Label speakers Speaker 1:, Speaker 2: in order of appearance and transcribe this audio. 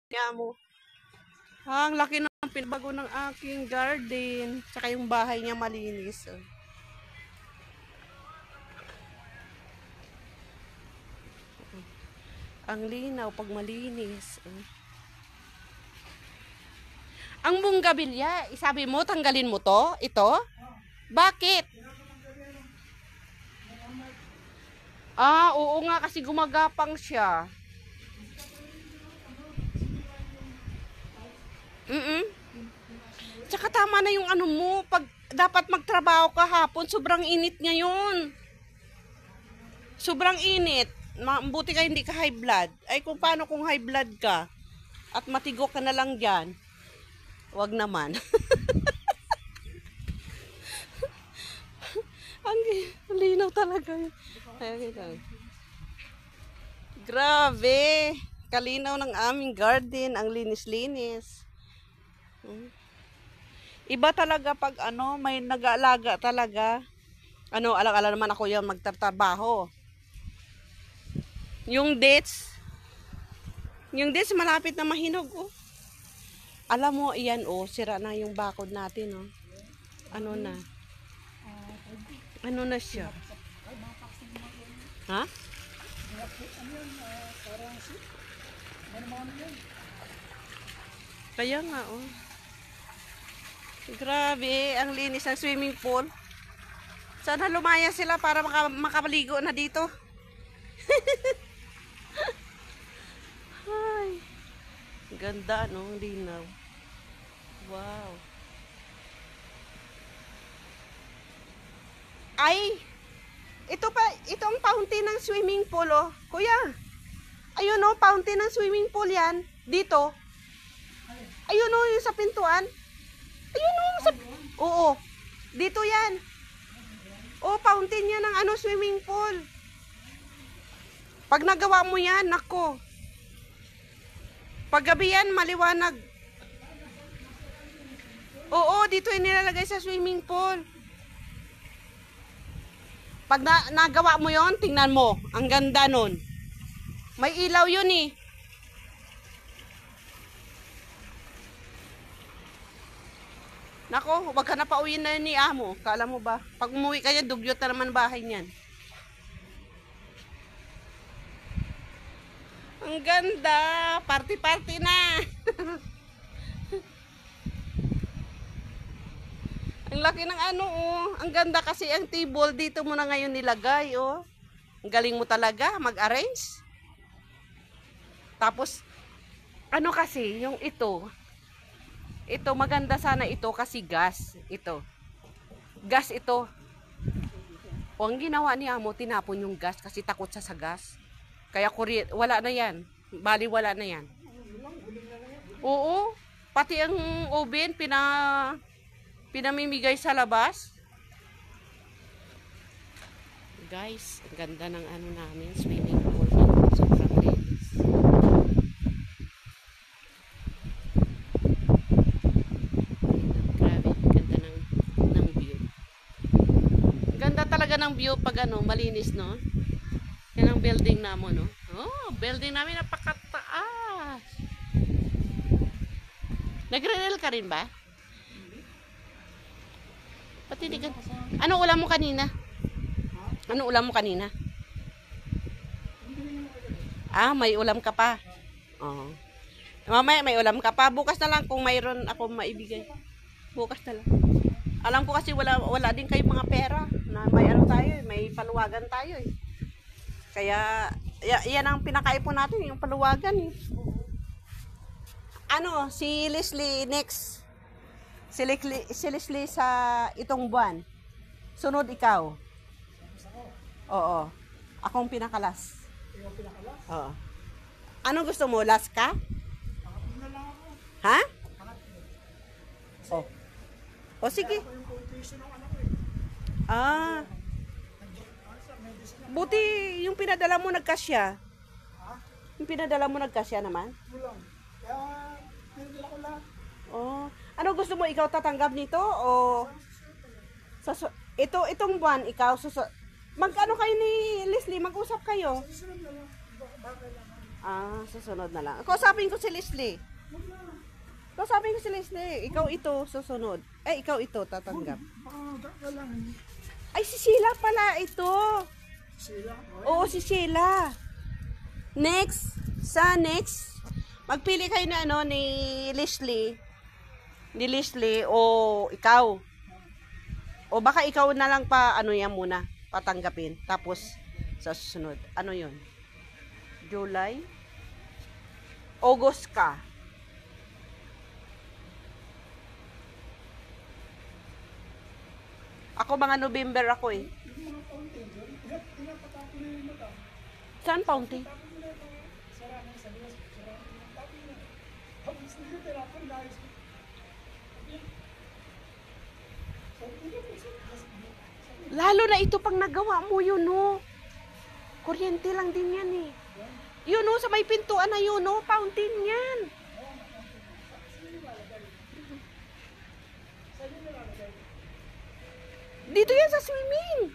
Speaker 1: Kaya mo. Ang laki ng pinabago ng aking garden. Tsaka yung bahay niya malinis. Oh. Ang linaw pag malinis. Oh. Ang bunggabilya, isabi mo, tanggalin mo to? Ito? Bakit? Ah, oo nga kasi gumagapang siya. Tsaka tama na yung ano mo, pag dapat magtrabaho ka hapon, sobrang init ngayon. Sobrang init. Mabuti ka hindi ka high blood. Ay kung paano kung high blood ka at matigo ka na lang dyan. Wag naman. Ang linaw talaga yun. Grabe. Kalinaw ng aming garden. Ang linis-linis. Iba talaga pag ano, may nag-aalaga talaga. Ano, alang-alang naman ako yung magtatrabaho. Yung dates malapit na mahinog, oh. Alam mo, iyan, oh, sira na yung bakod natin, oh. Ano na? Ano na siya? Ha? Kaya nga, oh. Grabe, ang linis ng swimming pool. Sana lumaya sila para makapaligo na dito. Ay, ganda, no? Linaw. Wow. Ay, ito ang fountain ng swimming pool, oh. Kuya, ayun, oh, fountain ng swimming pool yan. Dito. Ayun, oh, yung sa pintuan. Ayun, oh, oo, dito yan. Oh, fountain yan ng ano, swimming pool. Pag nagawa mo yan, nako. Pag gabi yan, maliwanag. Oo, dito yung nilalagay sa swimming pool. Pag nagawa mo yon, tingnan mo. Ang ganda nun. May ilaw yun eh. Nako, wag ka na pauwiin na ni amo. Kala mo ba? Pag umuwi ka yan, dugyot na naman bahay niyan. Ang ganda. Party-party na. Ang laki ng ano, oh. Ang ganda kasi ang table dito mo na ngayon nilagay, oh. Ang galing mo talaga mag-arrange. Tapos, ano kasi, yung ito maganda sana ito kasi gas. Ito. Gas ito. O ang ginawa ni amo, tinapon yung gas kasi takot sa gas. Kaya wala na yan. Bali, wala na yan. Oo. Pati ang oven, pinamimigay sa labas. Guys, ang ganda ng ano namin, swimming pool. Sobrang linis. Grabe, ganda ng view. Ganda talaga ng view pag ano, malinis, no? Yan ang building namin, no? Oh, building namin napakataas. Nagre-reel ka rin ba? Pati di ka. Ano ulam mo kanina? Ano ulam mo kanina? Ah, may ulam ka pa. Oo. Mamaya may ulam ka pa. Bukas na lang kung mayroon ako maibigay. Bukas na lang. Alam ko kasi wala din kayong mga pera na may ano tayo, may paluwagan tayo eh. Kaya yan ang pinakaipon natin, yung paluwagan eh. Ano, si Leslie next. Si Leslie sa itong buwan. Sunod ikaw. Oo. Akong pinakalas. Ikaw pinakalas? Oo. Anong gusto mo? Last ka? Ha? Oh. O sige. Ah. Buti yung pinadala mo nagkasya. Yung pinadala mo nagkasya naman? Oh. Ano gusto mo, ikaw tatanggap nito o itong buwan ikaw magkano kayo ni Leslie, mag-usap kayo? Ah, susunod na lang. Kausapin ko si Leslie. Kausapin ko si Leslie. Ikaw ito, susunod. Ikaw ito, tatanggap. Ay, si Sheila pala ito. Oo, si Sheila. Next. Next. Magpili kayo na ano, ni Leslie. Ni Leslie o ikaw. O baka ikaw na lang pa, ano yan muna, patanggapin. Tapos, sa susunod. Ano yun? July? August ka. Ako mga November ako eh. Saan fountain? Lalo na ito pang nagawa mo yun, no? Kuryente lang din yan eh. Yun, no? Sa may pintuan na yun, no? Fountain yan. Dito yan sa swimming.